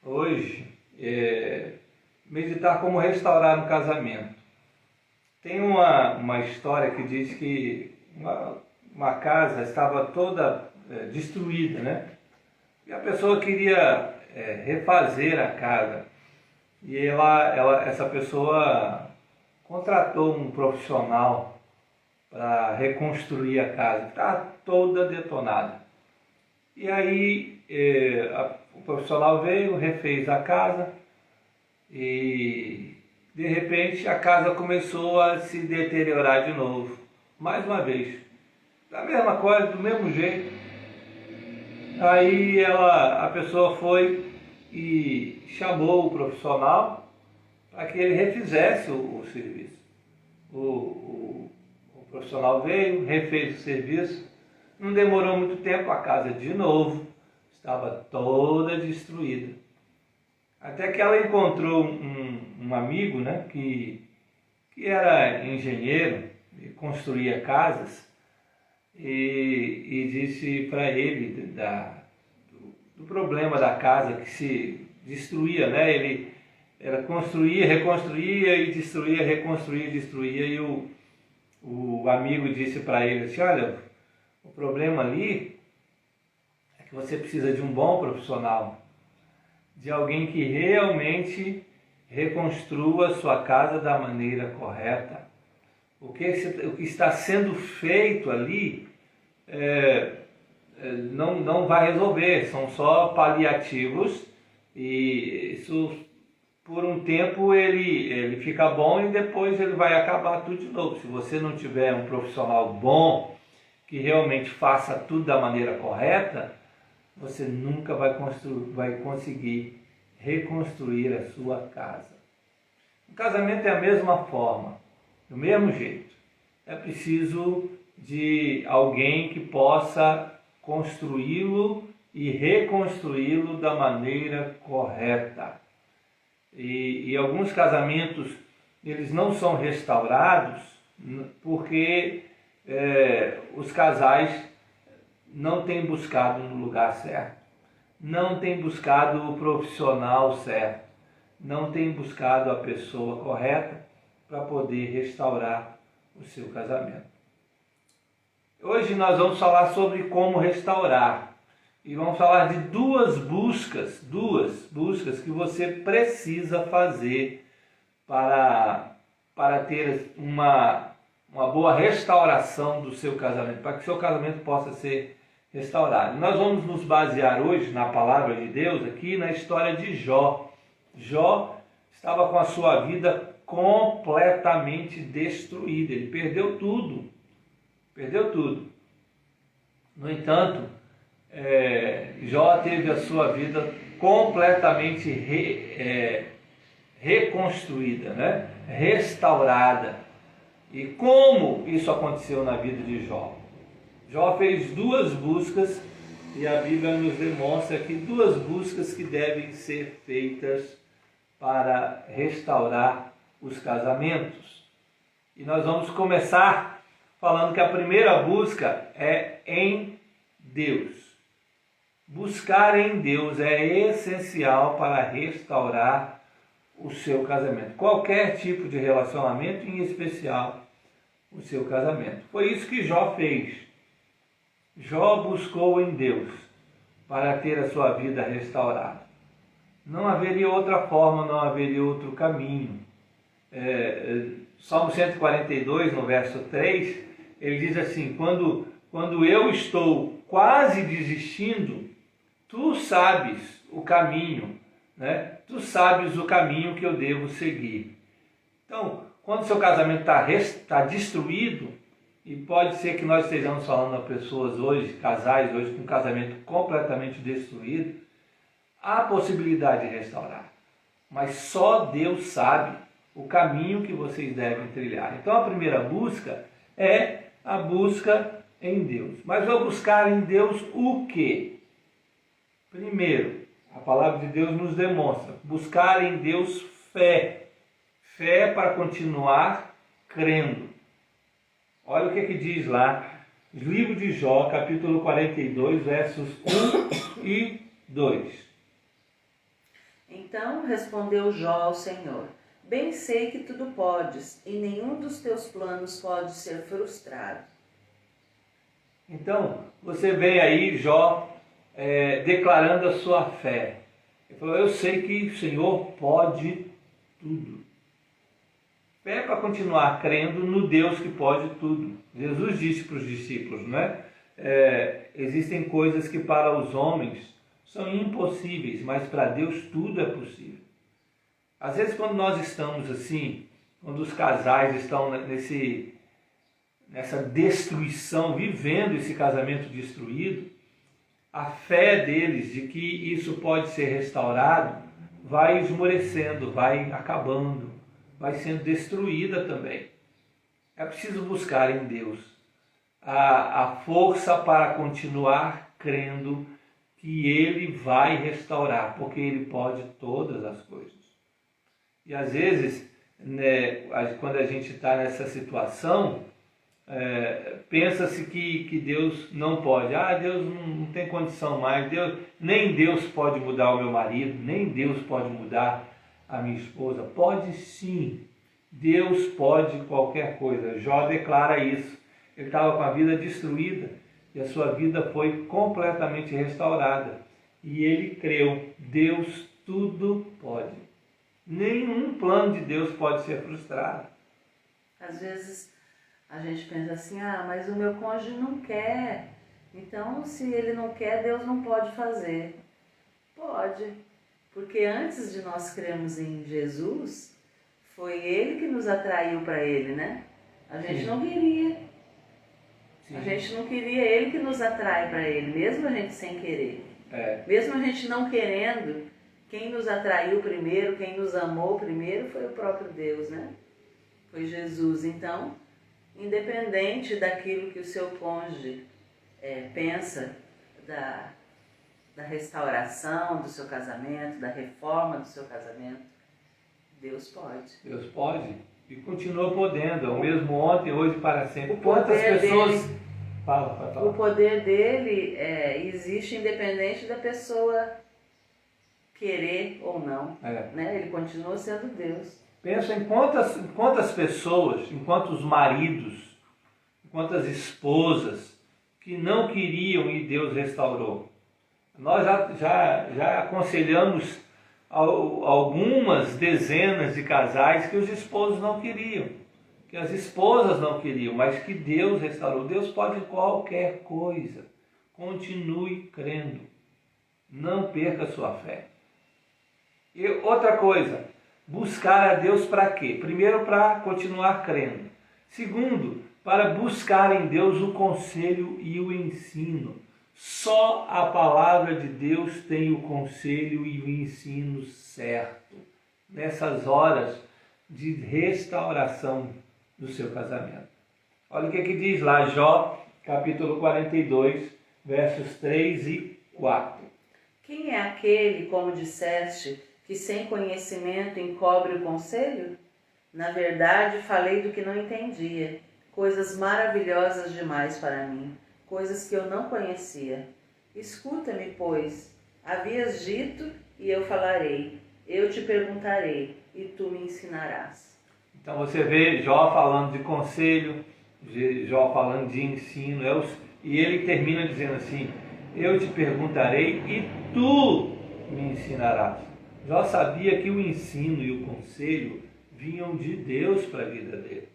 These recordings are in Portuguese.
hoje meditar como restaurar um casamento. Tem uma história que diz que uma casa estava toda destruída, né? E a pessoa queria refazer a casa. E essa pessoa contratou um profissional para reconstruir a casa, que estava toda detonada. E aí o profissional veio, refez a casa e de repente a casa começou a se deteriorar de novo, mais uma vez, da mesma coisa, do mesmo jeito. Aí a pessoa foi e chamou o profissional para que ele refizesse o serviço. O profissional veio, refez o serviço, não demorou muito tempo, a casa de novo estava toda destruída. Até que ela encontrou um amigo, né, que era engenheiro e construía casas, e disse para ele do problema da casa que se destruía, né? Ela construía, reconstruía e destruía, reconstruía e destruía, e o amigo disse para ele assim: olha, o problema ali é que você precisa de um bom profissional, de alguém que realmente reconstrua a sua casa da maneira correta. O que está sendo feito ali não vai resolver, são só paliativos, e isso por um tempo ele fica bom e depois ele vai acabar tudo de novo. Se você não tiver um profissional bom que realmente faça tudo da maneira correta, você nunca vai conseguir reconstruir a sua casa. O casamento é a mesma forma, do mesmo jeito. É preciso de alguém que possa construí-lo e reconstruí-lo da maneira correta. E alguns casamentos, eles não são restaurados porque os casais não têm buscado no lugar certo, não têm buscado o profissional certo, não têm buscado a pessoa correta para poder restaurar o seu casamento. Hoje nós vamos falar sobre como restaurar, e vamos falar de duas buscas que você precisa fazer para ter uma boa restauração do seu casamento, para que o seu casamento possa ser restaurado. Nós vamos nos basear hoje na palavra de Deus aqui na história de Jó. Jó estava com a sua vida completamente destruída, ele perdeu tudo. No entanto, Jó teve a sua vida completamente reconstruída, né? Restaurada. E como isso aconteceu na vida de Jó? Jó fez duas buscas, e a Bíblia nos demonstra aqui duas buscas que devem ser feitas para restaurar os casamentos. E nós vamos começar falando que a primeira busca é em Deus. Buscar em Deus é essencial para restaurar o seu casamento. Qualquer tipo de relacionamento, em especial o seu casamento. Foi isso que Jó fez. Jó buscou em Deus para ter a sua vida restaurada. Não haveria outra forma, não haveria outro caminho. Salmo 142, no verso 3, ele diz assim: quando eu estou quase desistindo, tu sabes o caminho, né? Tu sabes o caminho que eu devo seguir. Então, quando o seu casamento está destruído, e pode ser que nós estejamos falando a pessoas hoje, casais hoje com um casamento completamente destruído, há possibilidade de restaurar, mas só Deus sabe o caminho que vocês devem trilhar. Então a primeira busca é a busca em Deus. Mas vou buscar em Deus o quê? Primeiro, a palavra de Deus nos demonstra buscar em Deus fé. Fé para continuar crendo. Olha o que diz lá, livro de Jó, capítulo 42, versos 1 e 2. Então respondeu Jó ao Senhor: Bem sei que tudo podes, e nenhum dos teus planos pode ser frustrado. Então, você vê aí Jó declarando a sua fé. Ele falou, eu sei que o Senhor pode tudo. Fé para continuar crendo no Deus que pode tudo. Jesus disse para os discípulos, não é? Existem coisas que para os homens são impossíveis, mas para Deus tudo é possível. Às vezes quando nós estamos assim, quando os casais estão nessa destruição, vivendo esse casamento destruído, a fé deles de que isso pode ser restaurado vai esmorecendo, vai acabando, vai sendo destruída também. É preciso buscar em Deus a força para continuar crendo que Ele vai restaurar, porque Ele pode todas as coisas. E às vezes, né, quando a gente está nessa situação, pensa-se que Deus não pode. Deus não tem condição mais. Nem Deus pode mudar o meu marido, nem Deus pode mudar a minha esposa. Pode sim. Deus pode qualquer coisa. Jó declara isso. Ele estava com a vida destruída e a sua vida foi completamente restaurada. E ele creu. Deus tudo pode. Nenhum plano de Deus pode ser frustrado. Às vezes a gente pensa assim, mas o meu cônjuge não quer. Então, se ele não quer, Deus não pode fazer. Pode. Porque antes de nós crermos em Jesus, foi Ele que nos atraiu para Ele, né? A gente não queria. Sim. A gente não queria Ele que nos atrai para Ele, mesmo a gente sem querer. Mesmo a gente não querendo, quem nos atraiu primeiro, quem nos amou primeiro foi o próprio Deus, né? Foi Jesus. Então, independente daquilo que o seu cônjuge pensa da restauração do seu casamento, da reforma do seu casamento, Deus pode. Deus pode e continua podendo, é o mesmo ontem, hoje e para sempre. Quantas pessoas... Fala. O poder dele existe independente da pessoa querer ou não. Né? Ele continua sendo Deus. Pensa em quantas pessoas, em quantos maridos, em quantas esposas que não queriam e Deus restaurou. Nós já aconselhamos algumas dezenas de casais que os esposos não queriam, que as esposas não queriam, mas que Deus restaurou. Deus pode qualquer coisa. Continue crendo. Não perca a sua fé. E outra coisa, buscar a Deus para quê? Primeiro, para continuar crendo. Segundo, para buscar em Deus o conselho e o ensino. Só a palavra de Deus tem o conselho e o ensino certo nessas horas de restauração do seu casamento. Olha o que diz lá, Jó, capítulo 42, versos 3 e 4. Quem é aquele, como disseste, que sem conhecimento encobre o conselho? Na verdade, falei do que não entendia, coisas maravilhosas demais para mim, coisas que eu não conhecia. Escuta-me, pois, havias dito e eu falarei, eu te perguntarei e tu me ensinarás. Então você vê Jó falando de conselho, Jó falando de ensino, e ele termina dizendo assim, eu te perguntarei e tu me ensinarás. Jó sabia que o ensino e o conselho vinham de Deus para a vida dele.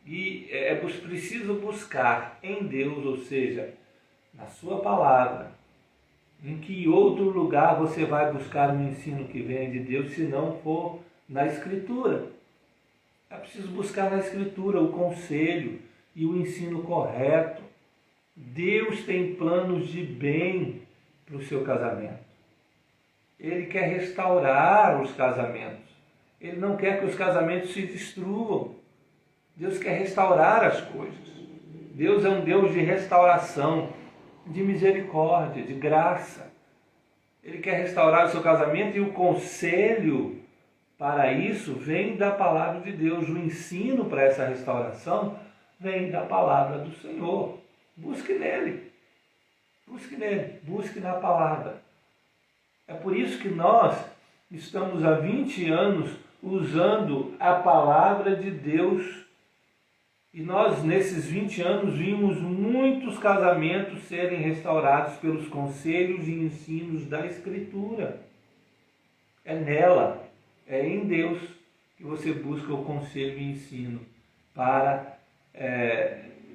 E é preciso buscar em Deus, ou seja, na sua palavra. Em que outro lugar você vai buscar um ensino que vem de Deus, se não for na Escritura? É preciso buscar na Escritura o conselho e o ensino correto. Deus tem planos de bem para o seu casamento. Ele quer restaurar os casamentos. Ele não quer que os casamentos se destruam. Deus quer restaurar as coisas. Deus é um Deus de restauração, de misericórdia, de graça. Ele quer restaurar o seu casamento e o conselho para isso vem da palavra de Deus. O ensino para essa restauração vem da palavra do Senhor. Busque nele. Busque nele. Busque na palavra. É por isso que nós estamos há 20 anos usando a palavra de Deus. E nós, nesses 20 anos, vimos muitos casamentos serem restaurados pelos conselhos e ensinos da Escritura. É nela, é em Deus que você busca o conselho e ensino para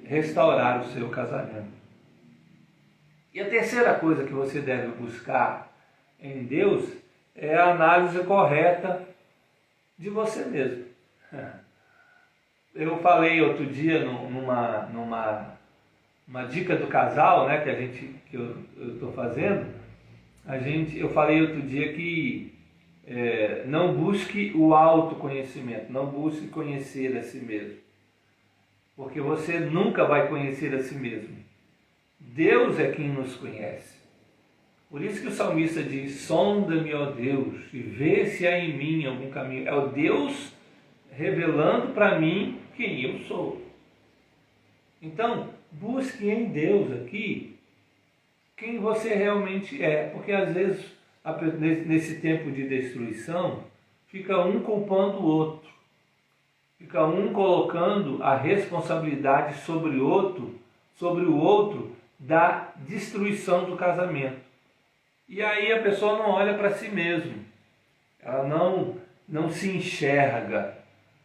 restaurar o seu casamento. E a terceira coisa que você deve buscar em Deus é a análise correta de você mesmo. Eu falei outro dia numa dica do casal, né, que eu estou fazendo. Eu falei outro dia que não busque o autoconhecimento, não busque conhecer a si mesmo, porque você nunca vai conhecer a si mesmo. Deus é quem nos conhece. Por isso que o salmista diz: sonda-me, ó Deus, e vê se há em mim algum caminho. É o Deus revelando para mim quem eu sou. Então, busque em Deus aqui quem você realmente é, porque às vezes, nesse tempo de destruição, fica um culpando o outro, fica um colocando a responsabilidade sobre o outro da destruição do casamento. E aí a pessoa não olha para si mesma, ela não se enxerga,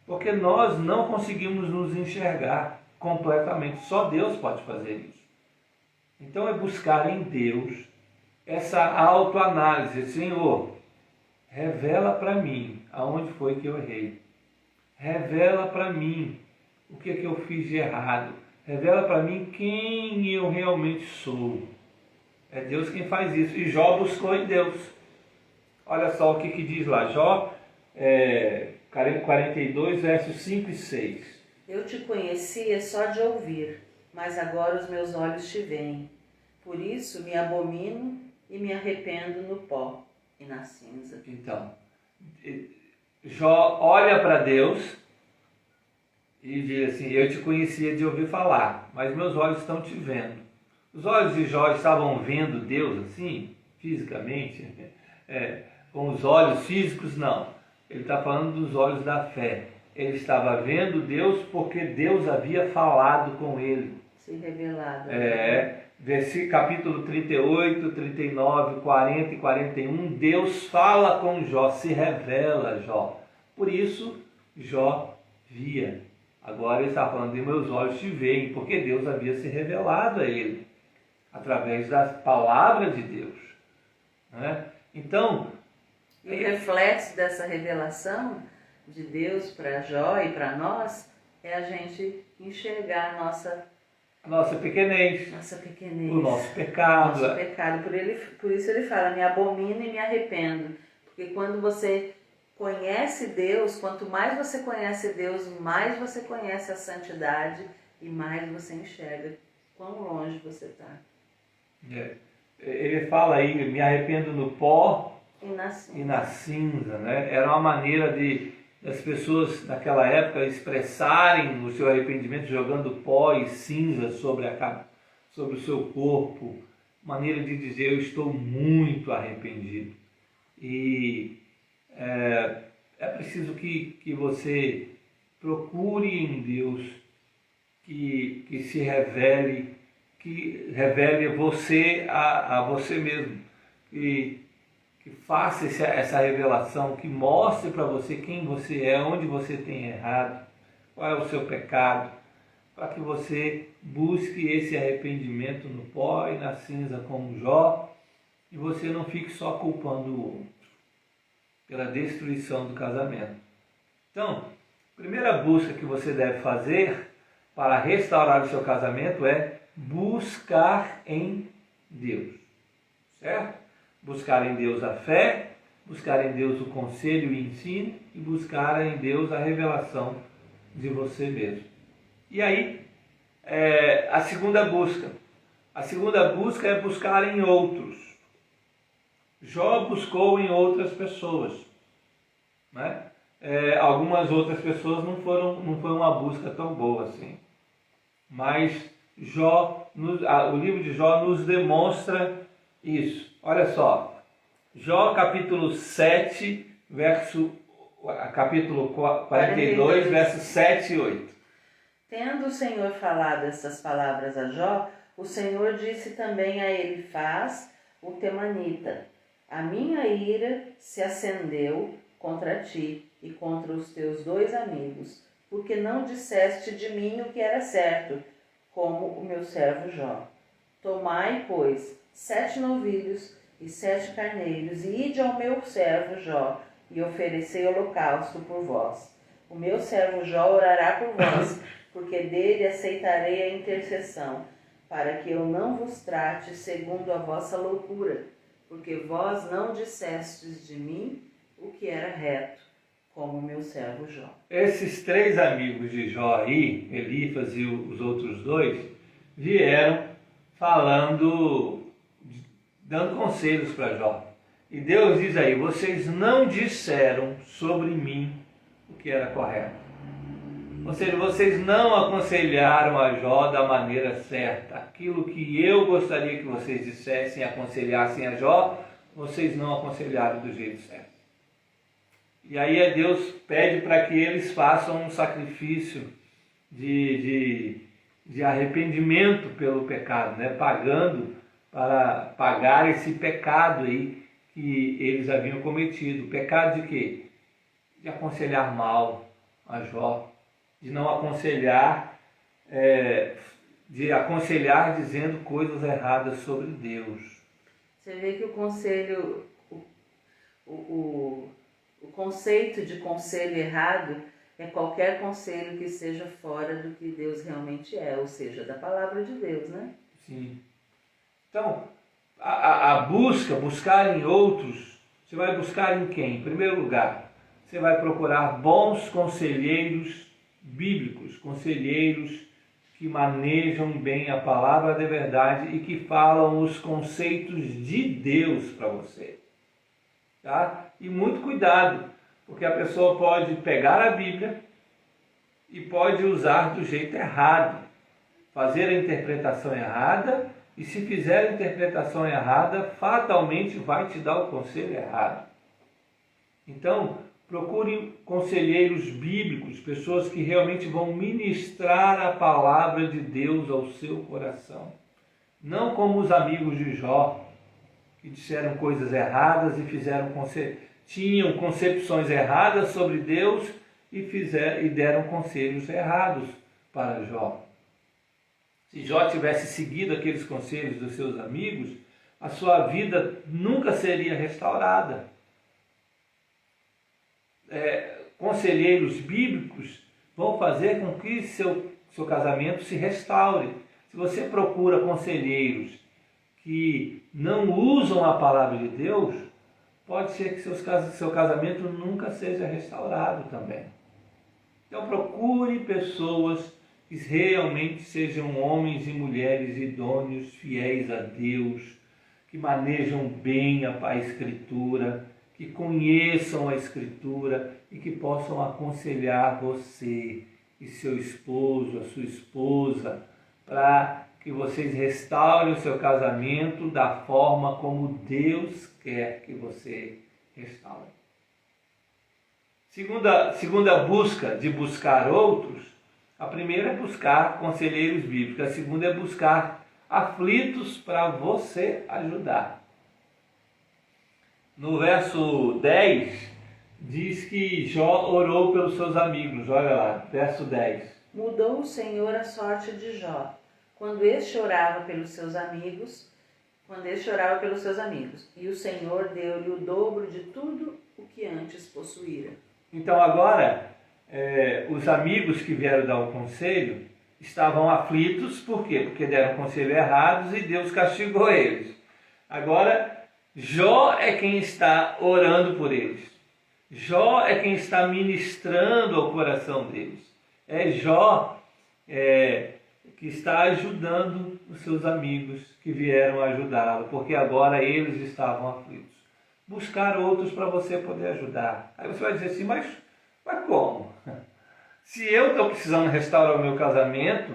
porque nós não conseguimos nos enxergar completamente, só Deus pode fazer isso. Então é buscar em Deus essa autoanálise. Senhor, revela para mim aonde foi que eu errei, revela para mim o que eu fiz de errado, revela para mim quem eu realmente sou. É Deus quem faz isso. E Jó buscou em Deus. Olha só o que diz lá. Jó 42, versos 5 e 6. Eu te conhecia só de ouvir, mas agora os meus olhos te veem. Por isso me abomino e me arrependo no pó e na cinza. Então, Jó olha para Deus e diz assim: eu te conhecia de ouvir falar, mas meus olhos estão te vendo. Os olhos de Jó estavam vendo Deus assim, fisicamente? Com os olhos físicos, não. Ele está falando dos olhos da fé. Ele estava vendo Deus porque Deus havia falado com ele. Se revelado. Versículo, capítulo 38, 39, 40 e 41, Deus fala com Jó, se revela a Jó. Por isso, Jó via. Agora ele está falando de meus olhos te veem, porque Deus havia se revelado a ele, através das palavras de Deus. Né? Então, e o reflexo dessa revelação de Deus para Jó e para nós é a gente enxergar a nossa pequenez, o nosso pecado. Por isso ele fala: me abomino e me arrependo. Porque quando você conhece Deus, quanto mais você conhece Deus, mais você conhece a santidade e mais você enxerga quão longe você está. Ele fala aí: me arrependo no pó e na cinza. Né? Era uma maneira das pessoas naquela época expressarem o seu arrependimento jogando pó e cinza sobre o seu corpo. Maneira de dizer: eu estou muito arrependido. E é preciso que você procure em Deus que se revele, que revele você a você mesmo, que faça essa revelação, que mostre para você quem você é, onde você tem errado, qual é o seu pecado, para que você busque esse arrependimento no pó e na cinza como Jó, e você não fique só culpando o outro pela destruição do casamento. Então, a primeira busca que você deve fazer para restaurar o seu casamento é buscar em Deus, certo? Buscar em Deus a fé, buscar em Deus o conselho e ensino e buscar em Deus a revelação de você mesmo. E aí, a segunda busca é buscar em outros. Jó buscou em outras pessoas, né? Algumas outras pessoas não foi uma busca tão boa assim, mas o livro de Jó nos demonstra isso. Olha só, Jó capítulo 7, capítulo 42, versos 7 e 8. Tendo o Senhor falado essas palavras a Jó, o Senhor disse também a Elifaz, o temanita: a minha ira se acendeu contra ti e contra os teus 2 amigos, porque não disseste de mim o que era certo, como o meu servo Jó. Tomai, pois, 7 novilhos e 7 carneiros, e ide ao meu servo Jó, e oferecei holocausto por vós. O meu servo Jó orará por vós, porque dele aceitarei a intercessão, para que eu não vos trate segundo a vossa loucura, porque vós não dissestes de mim o que era reto, como o meu servo Jó. Esses 3 amigos de Jó aí, Elifaz e os outros 2, vieram falando, dando conselhos para Jó. E Deus diz aí: vocês não disseram sobre mim o que era correto. Ou seja, vocês não aconselharam a Jó da maneira certa. Aquilo que eu gostaria que vocês dissessem e aconselhassem a Jó, vocês não aconselharam do jeito certo. E aí Deus pede para que eles façam um sacrifício de arrependimento pelo pecado, né? Pagando para pagar esse pecado aí que eles haviam cometido. Pecado de quê? De aconselhar mal a Jó, de não aconselhar, de aconselhar dizendo coisas erradas sobre Deus. Você vê que o conselho, o conceito de conselho errado é qualquer conselho que seja fora do que Deus realmente é, ou seja, da palavra de Deus, né? Sim. Então, buscar em outros, você vai buscar em quem? Em primeiro lugar, você vai procurar bons conselheiros bíblicos, conselheiros que manejam bem a palavra da verdade e que falam os conceitos de Deus para você. Tá? E muito cuidado, porque a pessoa pode pegar a Bíblia e pode usar do jeito errado, fazer a interpretação errada, e se fizer a interpretação errada, fatalmente vai te dar o conselho errado. Então, procure conselheiros bíblicos, pessoas que realmente vão ministrar a palavra de Deus ao seu coração. Não como os amigos de Jó, que disseram coisas erradas e tinham concepções erradas sobre Deus e deram conselhos errados para Jó. Se Jó tivesse seguido aqueles conselhos dos seus amigos, a sua vida nunca seria restaurada. Conselheiros bíblicos vão fazer com que seu casamento se restaure. Se você procura conselheiros que não usam a palavra de Deus, pode ser que seu casamento nunca seja restaurado também. Então procure pessoas que realmente sejam homens e mulheres idôneos, fiéis a Deus, que manejam bem a Escritura, que conheçam a Escritura e que possam aconselhar você e seu esposo, a sua esposa, para que vocês restaurem o seu casamento da forma como Deus quer que você restaure. Segunda busca de buscar outros, a primeira é buscar conselheiros bíblicos, a segunda é buscar aflitos para você ajudar. No verso 10, diz que Jó orou pelos seus amigos. Olha lá, verso 10. Mudou o Senhor a sorte de Jó, quando este orava pelos seus amigos, e o Senhor deu-lhe o dobro de tudo o que antes possuíra. Então agora, os amigos que vieram dar o conselho estavam aflitos. Por quê? Porque deram conselho errados e Deus castigou eles. Agora, Jó é quem está orando por eles. Jó é quem está ministrando ao coração deles. É Jó que está ajudando os seus amigos que vieram ajudá-lo, porque agora eles estavam aflitos. Buscar outros para você poder ajudar. Aí você vai dizer assim, mas como? Se eu estou precisando restaurar o meu casamento,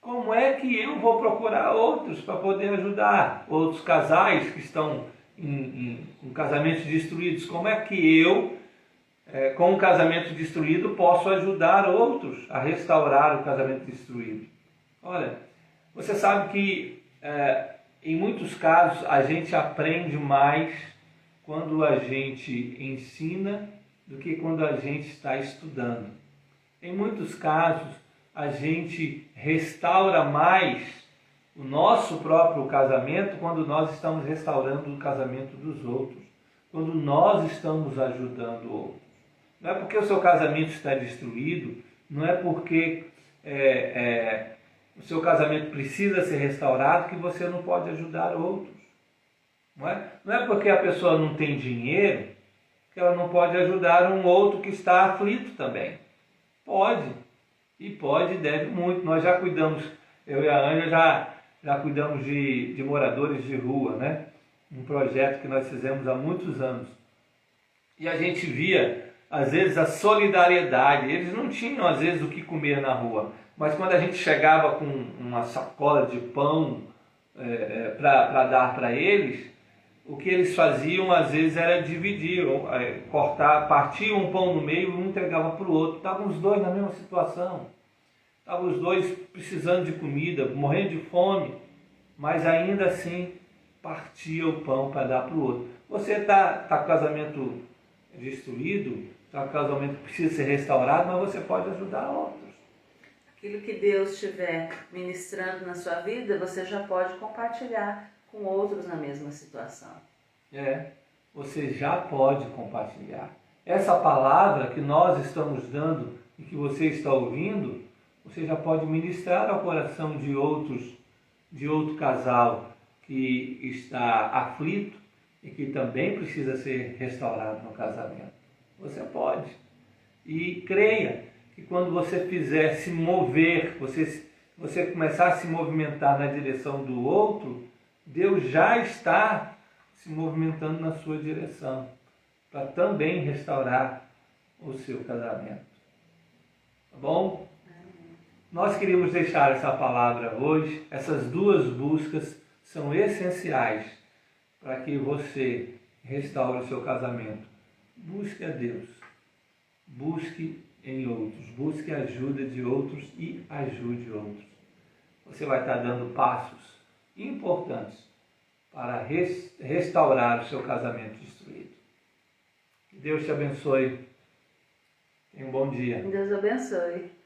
como é que eu vou procurar outros para poder ajudar? Outros casais que estão em casamentos destruídos. Como é que eu, com um casamento destruído, posso ajudar outros a restaurar o casamento destruído? Olha, você sabe que em muitos casos a gente aprende mais quando a gente ensina do que quando a gente está estudando. Em muitos casos a gente restaura mais o nosso próprio casamento quando nós estamos restaurando o casamento dos outros, quando nós estamos ajudando outros. Não é porque o seu casamento está destruído, não é porque o seu casamento precisa ser restaurado que você não pode ajudar outros. Não é porque a pessoa não tem dinheiro que ela não pode ajudar um outro que está aflito também. Pode. E pode e deve muito. Nós já cuidamos, eu e a Ângela já cuidamos de moradores de rua, né? Um projeto que nós fizemos há muitos anos. E a gente via, às vezes, a solidariedade. Eles não tinham, às vezes, o que comer na rua. Mas quando a gente chegava com uma sacola de pão para dar para eles, o que eles faziam, às vezes, era dividir, partiam um pão no meio e um entregava para o outro. Estavam os dois na mesma situação. Estavam os dois precisando de comida, morrendo de fome, mas ainda assim partia o pão para dar para o outro. Você está com o casamento destruído, está com o casamento que precisa ser restaurado, mas você pode ajudar outros. Aquilo que Deus estiver ministrando na sua vida, você já pode compartilhar com outros na mesma situação. Você já pode compartilhar. Essa palavra que nós estamos dando e que você está ouvindo, você já pode ministrar ao coração de outro casal que está aflito e que também precisa ser restaurado no casamento. Você pode. E creia que quando você fizer se mover, você começar a se movimentar na direção do outro, Deus já está se movimentando na sua direção para também restaurar o seu casamento. Tá bom? Nós queríamos deixar essa palavra hoje. Essas duas buscas são essenciais para que você restaure o seu casamento. Busque a Deus. Busque em outros. Busque a ajuda de outros e ajude outros. Você vai estar dando passos importantes para restaurar o seu casamento destruído. Que Deus te abençoe. Tenha um bom dia. Deus abençoe.